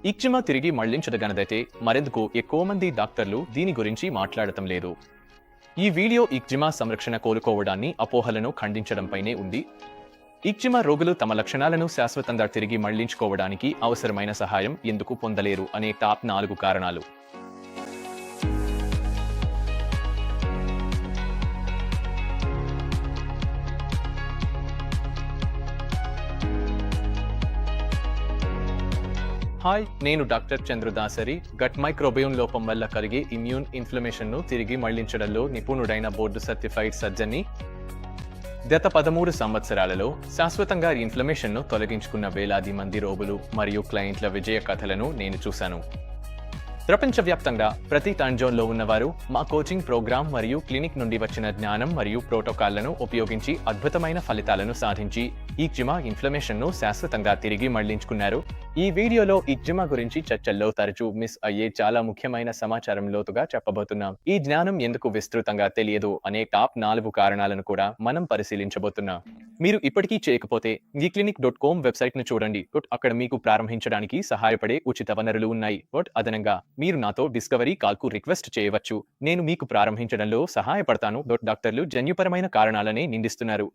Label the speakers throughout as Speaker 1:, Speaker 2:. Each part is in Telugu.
Speaker 1: ఇక్జిమా తిరిగి మళ్లించదగనదైతే మరెందుకు ఎక్కువ మంది డాక్టర్లు దీని గురించి మాట్లాడటం లేదు. ఈ వీడియో ఇక్జిమా సంరక్షణ కోలుకోవడాన్ని అపోహలను ఖండించడంపైనే ఉంది. ఇక్జిమా రోగులు తమ లక్షణాలను శాశ్వతంగా తిరిగి మళ్లించుకోవడానికి అవసరమైన సహాయం ఎందుకు పొందలేరు అనే టాప్ 4 కారణాలు. హాయ్, నేను డాక్టర్ చంద్రదాసరి. గట్ మైక్రోబయోమ్ లోపం వల్ల కలిగే ఇమ్యూన్ ఇన్ఫ్లమేషన్ను తిరిగి మళ్లించడంలో నిపుణుడైన బోర్డు సర్టిఫైడ్ సర్జన్ని. గత 13 సంవత్సరాలలో శాశ్వతంగా ఇన్ఫ్లమేషన్ను తొలగించుకున్న వేలాది మంది రోగులు మరియు క్లయింట్ల విజయ కథలను నేను చూశాను. ప్రపంచవ్యాప్తంగా ప్రతి టైమ్ జోన్లో ఉన్నవారు మా కోచింగ్ ప్రోగ్రాం మరియు క్లినిక్ నుండి వచ్చిన జ్ఞానం మరియు ప్రోటోకాల్లను ఉపయోగించి అద్భుతమైన ఫలితాలను సాధించి ఇక్జిమా ఇన్ఫ్లమేషన్ను శాశ్వతంగా తిరిగి మళ్లించుకున్నారు. ఈ వీడియోలో ఇక్జిమా గురించి చర్చల్లో తరచూ మిస్ అయ్యే చాలా ముఖ్యమైన సమాచారం లోతుగా చెప్పబోతున్నాం. ఈ జ్ఞానం ఎందుకు విస్తృతంగా తెలియదు అనే టాప్ 4 కారణాలను కూడా మనం పరిశీలించబోతున్నాం. మీరు ఇప్పటికీ చేయకపోతే eclinic.com వెబ్సైట్ను చూడండి. అక్కడ మీకు ప్రారంభించడానికి సహాయపడే ఉచిత వనరులు ఉన్నాయి. అదనంగా మీరు నాతో డిస్కవరీ కాల్కు రిక్వెస్ట్ చేయవచ్చు. నేను మీకు ప్రారంభించడంలో సహాయపడతాను. డాక్టర్లు జన్యుపరమైన కారణాలనే నిందిస్తున్నారు.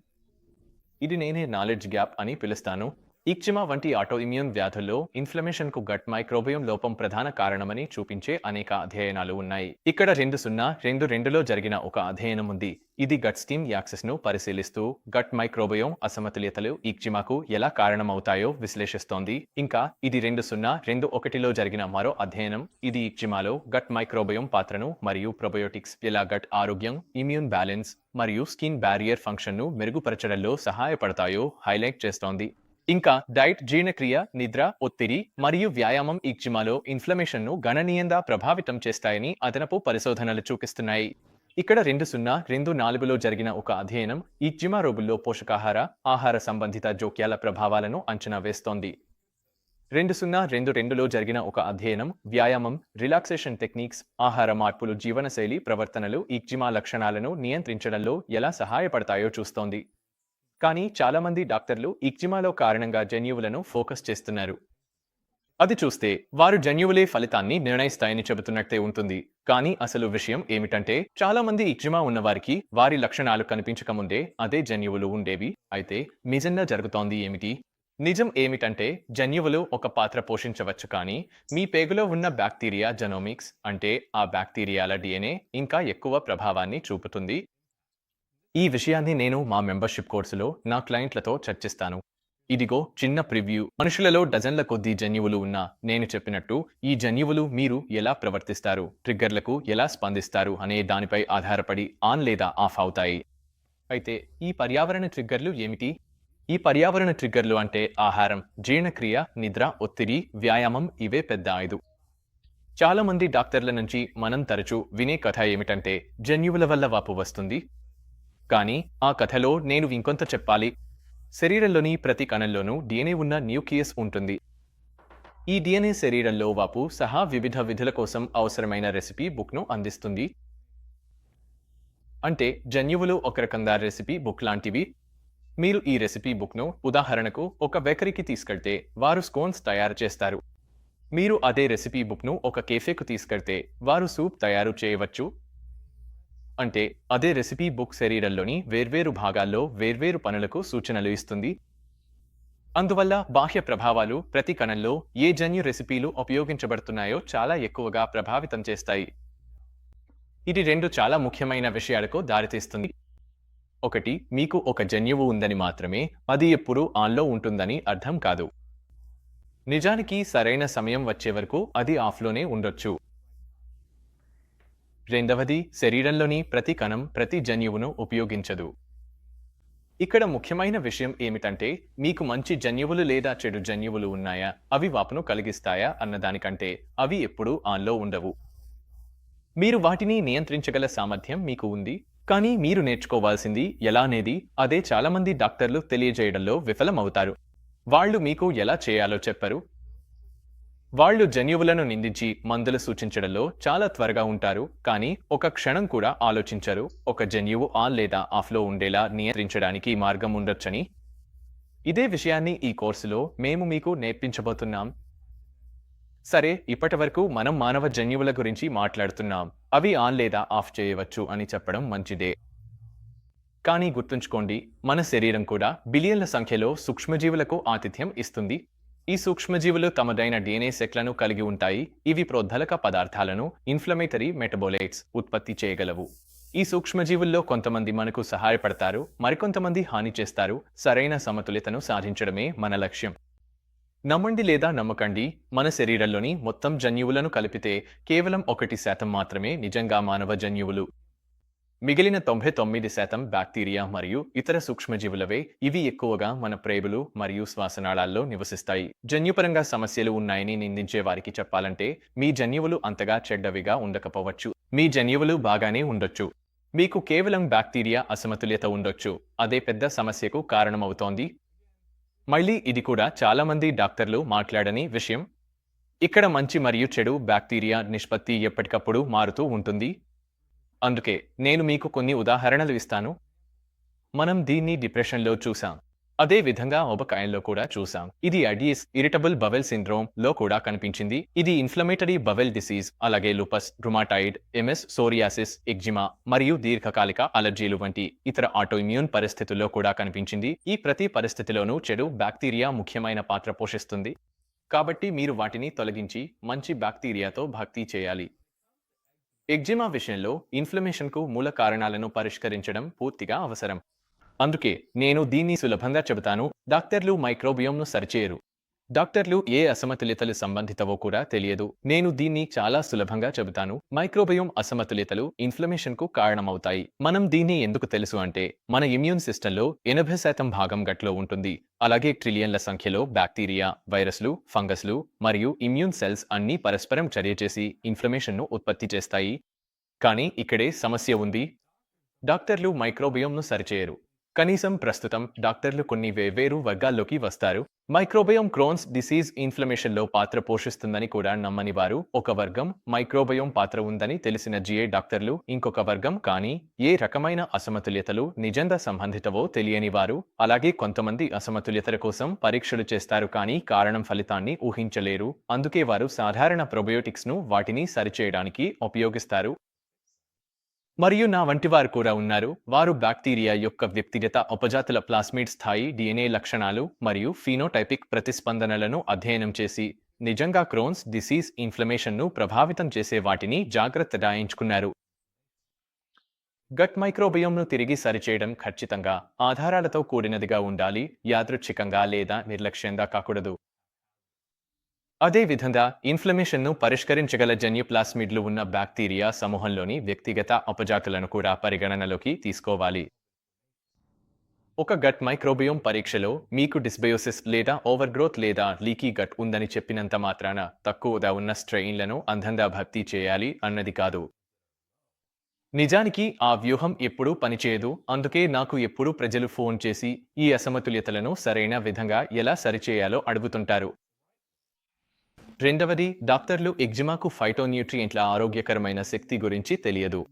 Speaker 1: ఇది నేనే నాలెడ్జ్ గ్యాప్ అని పిలుస్తాను. ఇక్జిమా వంటి ఆటో ఇమ్యూన్ వ్యాధుల్లో ఇన్ఫ్లమేషన్కు గట్ మైక్రోబయోమ్ లోపం ప్రధాన కారణమని చూపించే అనేక అధ్యయనాలు ఉన్నాయి. ఇక్కడ 2022లో జరిగిన ఒక అధ్యయనం ఉంది. ఇది గట్ స్టీమ్ యాక్సెస్ను పరిశీలిస్తూ గట్ మైక్రోబయోమ్ అసమతుల్యతలు ఇక్జిమాకు ఎలా కారణమవుతాయో విశ్లేషిస్తోంది. ఇంకా ఇది 2021లో జరిగిన మరో అధ్యయనం. ఇది ఇక్జిమాలో గట్ మైక్రోబయోమ్ పాత్రను మరియు ప్రోబయోటిక్స్ ఎలా గట్ ఆరోగ్యం, ఇమ్యూన్ బ్యాలెన్స్ మరియు స్కిన్ బ్యారియర్ ఫంక్షన్ను మెరుగుపరచడంలో సహాయపడతాయో హైలైట్ చేస్తోంది. ఇంకా డైట్, జీర్ణక్రియ, నిద్ర, ఒత్తిడి మరియు వ్యాయామం ఇక్జిమాలో ఇన్ఫ్లమేషన్ను గణనీయంగా ప్రభావితం చేస్తాయని అదనపు పరిశోధనలు చూపిస్తున్నాయి. ఇక్కడ 2024లో జరిగిన ఒక అధ్యయనం ఇక్జిమా రోగుల్లో ఆహార సంబంధిత జోక్యాల ప్రభావాలను అంచనా వేస్తోంది. 2022లో జరిగిన ఒక అధ్యయనం వ్యాయామం, రిలాక్సేషన్ టెక్నిక్స్, ఆహార మార్పులు జీవనశైలి ప్రవర్తనలు ఇక్జిమా లక్షణాలను నియంత్రించడంలో ఎలా సహాయపడతాయో చూస్తోంది. కానీ చాలామంది డాక్టర్లు ఇక్జిమాలో కారణంగా జన్యువులను ఫోకస్ చేస్తున్నారు. అది చూస్తే వారు జన్యువులే ఫలితాన్ని నిర్ణయిస్తాయని చెబుతున్నట్టే ఉంటుంది. కానీ అసలు విషయం ఏమిటంటే చాలామంది ఇక్జిమా ఉన్నవారికి వారి లక్షణాలు కనిపించకముందే అదే జన్యువులు ఉండేవి. అయితే నిజంగా జరుగుతోంది ఏమిటి? నిజం ఏమిటంటే జన్యువులు ఒక పాత్ర పోషించవచ్చు, కానీ మీ పేగులో ఉన్న బ్యాక్టీరియా జెనోమిక్స్, అంటే ఆ బ్యాక్టీరియాల DNA ఇంకా ఎక్కువ ప్రభావాన్ని చూపుతుంది. ఈ విషయాన్ని నేను మా మెంబర్షిప్ కోర్సులో నా క్లయింట్లతో చర్చిస్తాను. ఇదిగో చిన్న ప్రివ్యూ. మనుషులలో డజన్ల కొద్దీ జన్యువులు ఉన్నా నేను చెప్పినట్టు ఈ జన్యువులు మీరు ఎలా ప్రవర్తిస్తారు, ట్రిగ్గర్లకు ఎలా స్పందిస్తారు అనే దానిపై ఆధారపడి ఆన్ లేదా ఆఫ్ అవుతాయి. అయితే ఈ పర్యావరణ ట్రిగ్గర్లు ఏమిటి? ఈ పర్యావరణ ట్రిగ్గర్లు అంటే ఆహారం, జీర్ణక్రియ, నిద్ర, ఒత్తిడి, వ్యాయామం. ఇవే పెద్ద 5. చాలా మంది డాక్టర్ల నుంచి మనం తరచూ వినే కథ ఏమిటంటే జన్యువుల వల్ల వాపు వస్తుంది. కానీ ఆ కథలో నేను ఇంకొంత చెప్పాలి. శరీరంలోని ప్రతి కణంలోనూ DNA ఉన్న న్యూక్లియస్ ఉంటుంది. ఈ DNA శరీరంలో వాపు సహా వివిధ విధుల కోసం అవసరమైన రెసిపీ బుక్ను అందిస్తుంది. అంటే జన్యువులు ఒక రకంగా రెసిపీ బుక్ లాంటివి. మీరు ఈ రెసిపీ బుక్ను ఉదాహరణకు ఒక బేకరీకి తీసుకెళ్తే వారు స్కోన్స్ తయారు చేస్తారు. మీరు అదే రెసిపీ బుక్ను ఒక కేఫేకు తీసుకెళ్తే వారు సూప్ తయారు చేయవచ్చు. అంటే అదే రెసిపీ బుక్ శరీరంలోని వేర్వేరు భాగాల్లో వేర్వేరు పనులకు సూచనలు ఇస్తుంది. అందువల్ల బాహ్య ప్రభావాలు ప్రతి కణంలో ఏ జన్యు రెసిపీలు ఉపయోగించబడుతున్నాయో చాలా ఎక్కువగా ప్రభావితం చేస్తాయి. ఇది 2 చాలా ముఖ్యమైన విషయాలకు దారితీస్తుంది. ఒకటి, మీకు ఒక జన్యువు ఉందని మాత్రమే అది ఎప్పుడూ ఆన్లో ఉంటుందని అర్థం కాదు. నిజానికి సరైన సమయం వచ్చే వరకు అది ఆఫ్లోనే ఉండొచ్చు. రెండవది, శరీరంలోని ప్రతి కణం ప్రతి జన్యువును ఉపయోగించదు. ఇక్కడ ముఖ్యమైన విషయం ఏమిటంటే మీకు మంచి జన్యువులు లేదా చెడు జన్యువులు ఉన్నాయా, అవి వాపును కలిగిస్తాయా అన్నదానికంటే అవి ఎప్పుడూ ఆన్లో ఉండవు. మీరు వాటిని నియంత్రించగల సామర్థ్యం మీకు ఉంది. కానీ మీరు నేర్చుకోవాల్సింది ఎలా అనేది అదే చాలామంది డాక్టర్లు తెలియజేయడంలో విఫలమవుతారు. వాళ్ళు మీకు ఎలా చేయాలో చెప్పరు. వాళ్ళు జన్యువులను నిందించి మందులు సూచించడంలో చాలా త్వరగా ఉంటారు, కానీ ఒక క్షణం కూడా ఆలోచించరు ఒక జన్యువు ఆన్ లేదా ఆఫ్లో ఉండేలా నియంత్రించడానికి మార్గం ఉండొచ్చని. ఇదే విషయాన్ని ఈ కోర్సులో మేము మీకు నేర్పించబోతున్నాం. సరే, ఇప్పటివరకు మనం మానవ జన్యువుల గురించి మాట్లాడుతున్నాం. అవి ఆన్ లేదా ఆఫ్ చేయవచ్చు అని చెప్పడం మంచిదే. కానీ గుర్తుంచుకోండి, మన శరీరం కూడా బిలియన్ల సంఖ్యలో సూక్ష్మజీవులకు ఆతిథ్యం ఇస్తుంది. ఈ సూక్ష్మజీవులు తమదైన DNA సెట్లను కలిగి ఉంటాయి. ఇవి ప్రోద్ధలక పదార్థాలను, ఇన్ఫ్లమేటరీ మెటబోలైట్స్ ఉత్పత్తి చేయగలవు. ఈ సూక్ష్మజీవుల్లో కొంతమంది మనకు సహాయపడతారు, మరికొంతమంది హాని చేస్తారు. సరైన సమతుల్యతను సాధించడమే మన లక్ష్యం. నమ్మండి లేదా నమ్మకండి, మన శరీరంలోని మొత్తం జన్యువులను కలిపితే కేవలం 1% మాత్రమే నిజంగా మానవ జన్యువులు. మిగిలిన 99% బ్యాక్టీరియా మరియు ఇతర సూక్ష్మజీవులవే. ఇవి ఎక్కువగా మన ప్రేగులు మరియు శ్వాసనాళాల్లో నివసిస్తాయి. జన్యుపరంగా సమస్యలు ఉన్నాయని నిందించే వారికి చెప్పాలంటే, మీ జన్యువులు అంతగా చెడ్డవిగా ఉండకపోవచ్చు. మీ జన్యువులు బాగానే ఉండొచ్చు. మీకు కేవలం బ్యాక్టీరియా అసమతుల్యత ఉండొచ్చు. అదే పెద్ద సమస్యకు కారణమవుతోంది. మళ్ళీ ఇది కూడా చాలామంది డాక్టర్లు మాట్లాడని విషయం. ఇక్కడ మంచి మరియు చెడు బ్యాక్టీరియా నిష్పత్తి ఎప్పటికప్పుడు మారుతూ ఉంటుంది. అందుకే నేను మీకు కొన్ని ఉదాహరణలు ఇస్తాను. మనం దీన్ని డిప్రెషన్లో చూసాం. అదే విధంగా ఒబకాయంలో కూడా చూసాం. ఇది ఐడిఎస్ ఇరిటబుల్ బవెల్ సిండ్రోమ్ లో కూడా కనిపించింది. ఇది ఇన్ఫ్లమేటరీ బవెల్ డిసీజ్, అలాగే lupus, rheumatoid, MS, psoriasis, eczema మరియు దీర్ఘకాలిక అలర్జీలు వంటి ఇతర ఆటోఇమ్యూన్ పరిస్థితుల్లో కూడా కనిపించింది. ఈ ప్రతి పరిస్థితిలోనూ చెడు బ్యాక్టీరియా ముఖ్యమైన పాత్ర పోషిస్తుంది. కాబట్టి మీరు వాటిని తొలగించి మంచి బ్యాక్టీరియాతో భర్తీ చేయాలి. ఎగ్జిమా విషయంలో ఇన్ఫ్లమేషన్కు మూల కారణాలను పరిష్కరించడం పూర్తిగా అవసరం. అందుకే నేను దీన్ని సులభంగా చెబుతాను. డాక్టర్లు మైక్రోబియోమ్ను సరిచేయరు. డాక్టర్లు ఏ అసమతుల్యతలు సంబంధితవో కూడా తెలియదు. నేను దీన్ని చాలా సులభంగా చెబుతాను. మైక్రోబియోమ్ అసమతుల్యతలు ఇన్ఫ్లమేషన్కు కారణమవుతాయి. మనం దీన్ని ఎందుకు తెలుసు అంటే, మన ఇమ్యూన్ సిస్టంలో 80% భాగం గట్లో ఉంటుంది. అలాగే ట్రిలియన్ల సంఖ్యలో బ్యాక్టీరియా, వైరస్లు, ఫంగస్లు మరియు ఇమ్యూన్ సెల్స్ అన్నీ పరస్పరం చర్య చేసి ఇన్ఫ్లమేషన్ను ఉత్పత్తి చేస్తాయి. కానీ ఇక్కడే సమస్య ఉంది. డాక్టర్లు మైక్రోబియోమ్ను సరిచేయరు. కనీసం ప్రస్తుతం డాక్టర్లు కొన్ని వేర్వేరు వర్గాల్లోకి వస్తారు. మైక్రోబయోమ్ క్రోన్స్ డిసీజ్ ఇన్ఫ్లమేషన్లో పాత్ర పోషిస్తుందని కూడా నమ్మని వారు ఒక వర్గం, మైక్రోబయోమ్ పాత్ర ఉందని తెలిసిన GI డాక్టర్లు ఇంకొక వర్గం. కానీ ఏ రకమైన అసమతుల్యతలు నిజంగా సంబంధితవో తెలియని వారు. అలాగే కొంతమంది అసమతుల్యతల కోసం పరీక్షలు చేస్తారు కానీ కారణం ఫలితాన్ని ఊహించలేరు. అందుకే వారు సాధారణ ప్రోబయోటిక్స్ను వాటిని సరిచేయడానికి ఉపయోగిస్తారు. మరియు నా వంటి వారు కూడా ఉన్నారు. వారు బ్యాక్టీరియా యొక్క వ్యక్తిగత ఉపజాతుల ప్లాస్మిడ్ స్థాయి DNA లక్షణాలు మరియు ఫీనోటైపిక్ ప్రతిస్పందనలను అధ్యయనం చేసి నిజంగా క్రోన్స్ డిసీజ్ ఇన్ఫ్లమేషన్ను ప్రభావితం చేసే వాటిని జాగ్రత్తగా ఎంచుకున్నారు. గట్ మైక్రోబియోమ్ను తిరిగి సరిచేయడం ఖచ్చితంగా ఆధారాలతో కూడినదిగా ఉండాలి, యాదృచ్ఛికంగా లేదా నిర్లక్ష్యంగా కాకూడదు. అదే విధంగా ఇన్ఫ్లమేషన్ను పరిష్కరించగల జన్యు ప్లాస్మిడ్లు ఉన్న బ్యాక్టీరియా సమూహంలోని వ్యక్తిగత ఉపజాతులను కూడా పరిగణనలోకి తీసుకోవాలి. ఒక గట్ మైక్రోబియోమ్ పరీక్షలో మీకు డిస్బయోసిస్ లేదా ఓవర్గ్రోత్ లేదా లీకీ గట్ ఉందని చెప్పినంత మాత్రాన తక్కువగా ఉన్న స్ట్రెయిన్లను అందంగా భర్తీ చేయాలి అన్నది కాదు. నిజానికి ఆ వ్యూహం ఎప్పుడూ పనిచేయదు. అందుకే నాకు ఎప్పుడూ ప్రజలు ఫోన్ చేసి ఈ అసమతుల్యతలను సరైన విధంగా ఎలా సరిచేయాలో అడుగుతుంటారు. రెండవది, డాక్టర్లు ఎగ్జిమాకు ఫైటోన్యూట్రియంట్ల ఆరోగ్యకరమైన శక్తి గురించి తెలియదు.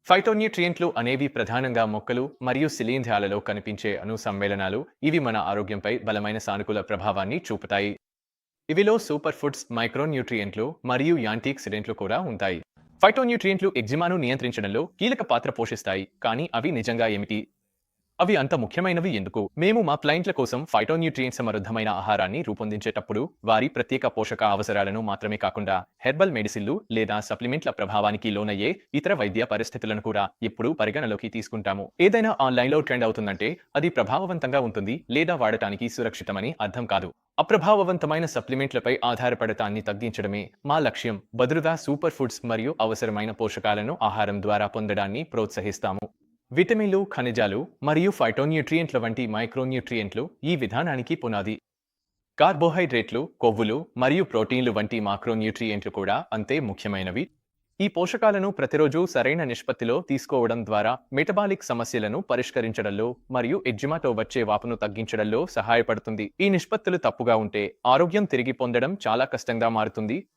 Speaker 1: ఫైటోన్యూట్రియంట్లు అనేవి ప్రధానంగా మొక్కలు మరియు శిలీంధ్రాలలో కనిపించే అణు సమ్మేళనాలు. ఇవి మన ఆరోగ్యంపై బలమైన సానుకూల ప్రభావాన్ని చూపుతాయి. ఇవిలో సూపర్ ఫుడ్స్, మైక్రోన్యూట్రియంట్లు మరియు యాంటీఆక్సిడెంట్లు కూడా ఉంటాయి. ఫైటోన్యూట్రియంట్లు ఎగ్జిమాను నియంత్రించడంలో కీలక పాత్ర పోషిస్తాయి. కానీ అవి నిజంగా ఏమిటి? అవి అంత ముఖ్యమైనవి ఎందుకు? మేము మా క్లయింట్ల కోసం ఫైటోన్యూట్రియంట్ సమృద్ధమైన ఆహారాన్ని రూపొందించేటప్పుడు వారి ప్రత్యేక పోషక అవసరాలను మాత్రమే కాకుండా హెర్బల్ మెడిసిన్లు లేదా సప్లిమెంట్ల ప్రభావానికి లోనయ్యే ఇతర వైద్య పరిస్థితులను కూడా ఎప్పుడూ పరిగణలోకి తీసుకుంటాము. ఏదైనా ఆన్లైన్లో ట్రెండ్ అవుతుందంటే అది ప్రభావవంతంగా ఉంటుంది లేదా వాడటానికి సురక్షితమని అర్థం కాదు. అప్రభావవంతమైన సప్లిమెంట్లపై ఆధారపడటాన్ని తగ్గించడమే మా లక్ష్యం. బదులుగా సూపర్ ఫుడ్స్ మరియు అవసరమైన పోషకాలను ఆహారం ద్వారా పొందడాన్ని ప్రోత్సహిస్తాము. విటమిన్లు, ఖనిజాలు మరియు ఫైటోన్యూట్రియంట్ల వంటి మైక్రోన్యూట్రియంట్లు ఈ విధానానికి పునాది. కార్బోహైడ్రేట్లు, కొవ్వులు మరియు ప్రోటీన్లు వంటి మాక్రోన్యూట్రియంట్లు కూడా అంతే ముఖ్యమైనవి. ఈ పోషకాలను ప్రతిరోజు సరైన నిష్పత్తిలో తీసుకోవడం ద్వారా మెటబాలిక్ సమస్యలను పరిష్కరించడంలో మరియు ఎగ్జిమాతో వచ్చే వాపును తగ్గించడంలో సహాయపడుతుంది. ఈ నిష్పత్తులు తప్పుగా ఉంటే ఆరోగ్యం తిరిగి పొందడం చాలా కష్టంగా మారుతుంది.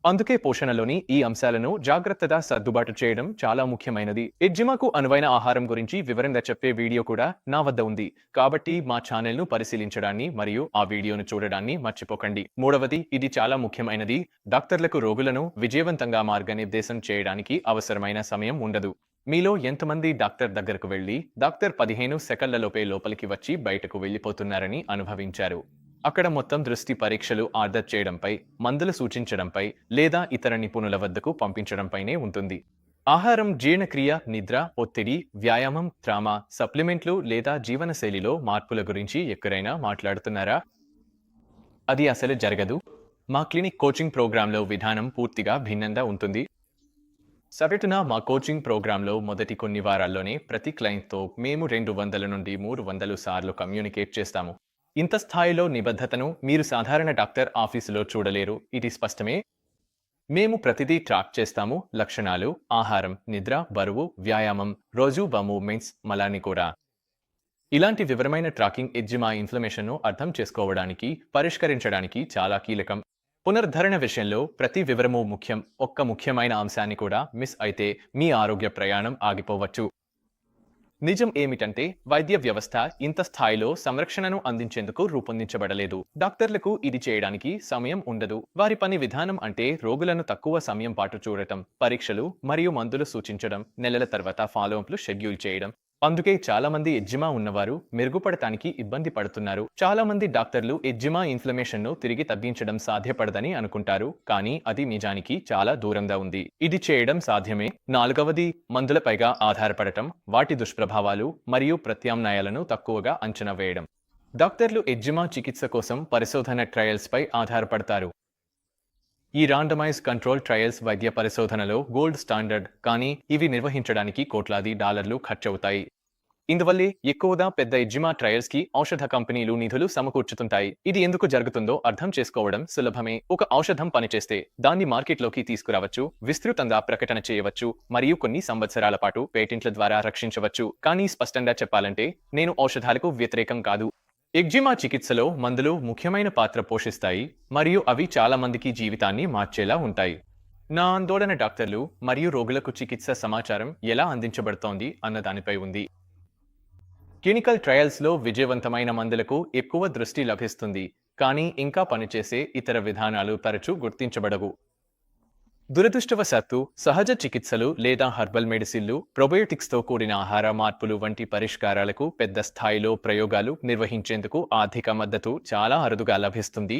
Speaker 1: అందుకే పోషణలోని ఈ అంశాలను జాగ్రత్తగా సర్దుబాటు చేయడం చాలా ముఖ్యమైనది. ఎగ్జిమాకు అనువైన ఆహారం గురించి వివరంగా చెప్పే వీడియో కూడా నా వద్ద ఉంది. కాబట్టి మా ఛానల్ను పరిశీలించడాన్ని మరియు ఆ వీడియోను చూడడాన్ని మర్చిపోకండి. మూడవది, ఇది చాలా ముఖ్యమైనది. డాక్టర్లకు రోగులను విజయవంతంగా మార్గనిర్దేశం చేయడానికి అవసరమైన సమయం ఉండదు. మీలో ఎంతమంది డాక్టర్ దగ్గరకు వెళ్లి డాక్టర్ 15 సెకన్లలోపే లోపలికి వచ్చి బయటకు వెళ్లిపోతున్నారని అనుభవించారు? అక్కడ మొత్తం దృష్టి పరీక్షలు ఆర్డర్ చేయడంపై, మందులు సూచించడంపై లేదా ఇతర నిపుణుల వద్దకు పంపించడంపైనే ఉంటుంది. ఆహారం, జీర్ణక్రియ, నిద్ర, ఒత్తిడి, వ్యాయామం, ట్రామా, సప్లిమెంట్లు లేదా జీవనశైలిలో మార్పుల గురించి ఎక్కడైనా మాట్లాడుతున్నారా? అది అసలు జరగదు. మా క్లినిక్ కోచింగ్ ప్రోగ్రాంలో విధానం పూర్తిగా భిన్నంగా ఉంటుంది. సగటున మా కోచింగ్ ప్రోగ్రాంలో మొదటి కొన్ని వారాల్లోనే ప్రతి క్లయింట్తో మేము 200 నుండి 300 సార్లు కమ్యూనికేట్ చేస్తాము. ఇంత స్థాయిలో నిబద్ధతను మీరు సాధారణ డాక్టర్ ఆఫీసులో చూడలేరు. ఇది స్పష్టమే. మేము ప్రతిదీ ట్రాక్ చేస్తాము: లక్షణాలు, ఆహారం, నిద్ర, బరువు, వ్యాయామం, రోజుబా మూవ్మెంట్స్, మలాన్ని కూడా. ఇలాంటి వివరమైన ట్రాకింగ్ ఎగ్జిమా ఇన్ఫ్లమేషన్ను అర్థం చేసుకోవడానికి, పరిష్కరించడానికి చాలా కీలకం. పునరుద్ధరణ విషయంలో ప్రతి వివరము ముఖ్యం. ఒక్క ముఖ్యమైన అంశాన్ని కూడా మిస్ అయితే మీ ఆరోగ్య ప్రయాణం ఆగిపోవచ్చు. నిజం ఏమిటంటే, వైద్య వ్యవస్థ ఇంత స్థాయిలో సంరక్షణను అందించేందుకు రూపొందించబడలేదు. డాక్టర్లకు ఇది చేయడానికి సమయం ఉండదు. వారి పని విధానం అంటే రోగులను తక్కువ సమయం పాటు చూడటం, పరీక్షలు మరియు మందులు సూచించడం, నెలల తర్వాత ఫాలోఅప్లు షెడ్యూల్ చేయడం. అందుకే చాలా మంది ఎగ్జిమా ఉన్నవారు మెరుగుపడటానికి ఇబ్బంది పడుతున్నారు. చాలా మంది డాక్టర్లు ఎగ్జిమా ఇన్ఫ్లమేషన్ను తిరిగి తగ్గించడం సాధ్యపడదని అనుకుంటారు, కానీ అది నిజానికి చాలా దూరంగా ఉంది. ఇది చేయడం సాధ్యమే. నాలుగవది, మందులపైగా ఆధారపడటం, వాటి దుష్ప్రభావాలు మరియు ప్రత్యామ్నాయాలను తక్కువగా అంచనా వేయడం. డాక్టర్లు ఎగ్జిమా చికిత్స కోసం పరిశోధన ట్రయల్స్పై ఆధారపడతారు. ఈ రాండమైజ్ కంట్రోల్ ట్రయల్స్ వైద్య పరిశోధనలో గోల్డ్ స్టాండర్డ్, కానీ ఇవి నిర్వహించడానికి కోట్లాది డాలర్లు ఖర్చవుతాయి. ఇందువల్లే ఎక్కువగా పెద్ద ఎగ్జిమా ట్రయల్స్ కి ఔషధ కంపెనీలు నిధులు సమకూర్చుతుంటాయి. ఇది ఎందుకు జరుగుతుందో అర్థం చేసుకోవడం సులభమే. ఒక ఔషధం పనిచేస్తే దాన్ని మార్కెట్లోకి తీసుకురావచ్చు, విస్తృతంగా ప్రకటన చేయవచ్చు మరియు కొన్ని సంవత్సరాల పాటు పేటెంట్ల ద్వారా రక్షించవచ్చు. కానీ స్పష్టంగా చెప్పాలంటే, నేను ఔషధాలకు వ్యతిరేకం కాదు. ఎగ్జిమా చికిత్సలో మందులు ముఖ్యమైన పాత్ర పోషిస్తాయి మరియు అవి చాలా మందికి జీవితాన్ని మార్చేలా ఉంటాయి. నా ఆందోళన డాక్టర్లు మరియు రోగులకు చికిత్స సమాచారం ఎలా అందించబడుతోంది అన్న దానిపై ఉంది. క్లినికల్ ట్రయల్స్లో విజయవంతమైన మందులకు ఎక్కువ దృష్టి లభిస్తుంది, కానీ ఇంకా పనిచేసే ఇతర విధానాలు తరచూ గుర్తించబడవు. దురదృష్టవశాత్తు సహజ చికిత్సలు లేదా హర్బల్ మెడిసిన్లు, ప్రొబయోటిక్స్తో కూడిన ఆహార మార్పులు వంటి పరిష్కారాలకు పెద్ద స్థాయిలో ప్రయోగాలు నిర్వహించేందుకు ఆర్థిక మద్దతు చాలా అరుదుగా లభిస్తుంది.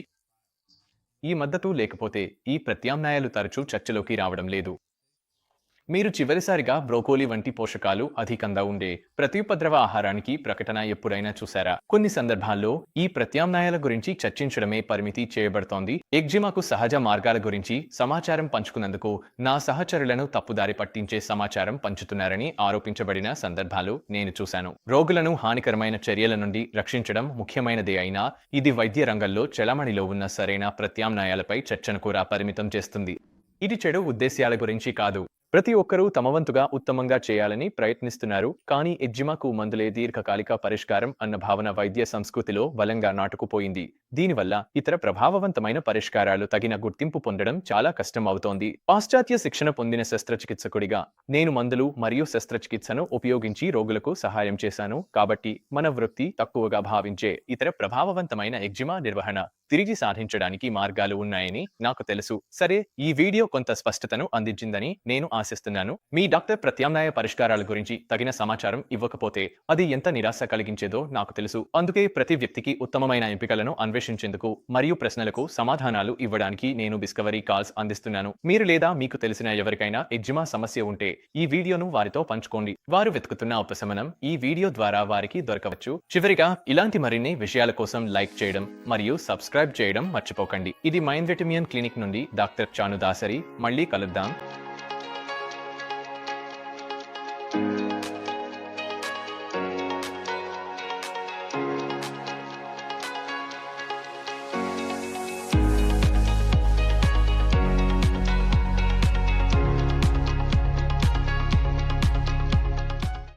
Speaker 1: ఈ మద్దతు లేకపోతే ఈ ప్రత్యామ్నాయాలు తరచూ చర్చలోకి రావడం లేదు. మీరు చివరిసారిగా బ్రోకోలీ వంటి పోషకాలు అధికంగా ఉండే ప్రత్యుపద్రవ ఆహారానికి ప్రకటన ఎప్పుడైనా చూసారా? కొన్ని సందర్భాల్లో ఈ ప్రత్యామ్నాయాల గురించి చర్చించడమే పరిమితి చేయబడుతోంది. ఎగ్జిమాకు సహజ మార్గాల గురించి సమాచారం పంచుకున్నందుకు నా సహచరులను తప్పుదారి పట్టించే సమాచారం పంచుతున్నారని ఆరోపించబడిన సందర్భాలు నేను చూశాను. రోగులను హానికరమైన చర్యల నుండి రక్షించడం ముఖ్యమైనదే అయినా, ఇది వైద్య రంగంలో చలామణిలో ఉన్న సరైన ప్రత్యామ్నాయాలపై చర్చను కూడా పరిమితం చేస్తుంది. ఇది చెడు ఉద్దేశ్యాల గురించి కాదు. ప్రతి ఒక్కరూ తమ వంతుగా ఉత్తమంగా చేయాలని ప్రయత్నిస్తున్నారు, కానీ ఎగ్జిమాకు మందులే దీర్ఘకాలిక పరిష్కారం అన్న భావన వైద్య సంస్కృతిలో బలంగా నాటుకుపోయింది. దీనివల్ల ఇతర ప్రభావవంతమైన పరిష్కారాలు తగిన గుర్తింపు పొందడం చాలా కష్టం అవుతోంది. పాశ్చాత్య శిక్షణ పొందిన శస్త్రచికిత్సకుడిగా నేను మందులు మరియు శస్త్రచికిత్సను ఉపయోగించి రోగులకు సహాయం చేశాను, కాబట్టి మన వృత్తి తక్కువగా భావించే ఇతర ప్రభావవంతమైన ఎగ్జిమా నిర్వహణ తిరిగి సాధించడానికి మార్గాలు ఉన్నాయని నాకు తెలుసు. సరే, ఈ వీడియో కొంత స్పష్టతను అందించిందని నేను ఆశిస్తున్నాను. మీ డాక్టర్ ప్రత్యామ్నాయ పరిష్కారాల గురించి తగిన సమాచారం ఇవ్వకపోతే అది ఎంత నిరాశ కలిగించేదో నాకు తెలుసు. అందుకే ప్రతి వ్యక్తికి ఉత్తమమైన ఎంపికలను అన్వేషించేందుకు మరియు ప్రశ్నలకు సమాధానాలు ఇవ్వడానికి నేను డిస్కవరీ కాల్స్ అందిస్తున్నాను. మీరు లేదా మీకు తెలిసిన ఎవరికైనా ఎగ్జిమా సమస్య ఉంటే ఈ వీడియోను వారితో పంచుకోండి. వారు వెతుకుతున్న ఉపశమనం ఈ వీడియో ద్వారా వారికి దొరకవచ్చు. చివరిగా, ఇలాంటి మరిన్ని విషయాల కోసం లైక్ చేయడం మరియు సబ్స్క్రైబ్ చేయడం మర్చిపోకండి. ఇది మైండ్ విటమిన్ క్లినిక్ నుండి డాక్టర్ చాను దాసరి. మళ్ళీ కలుద్దాం.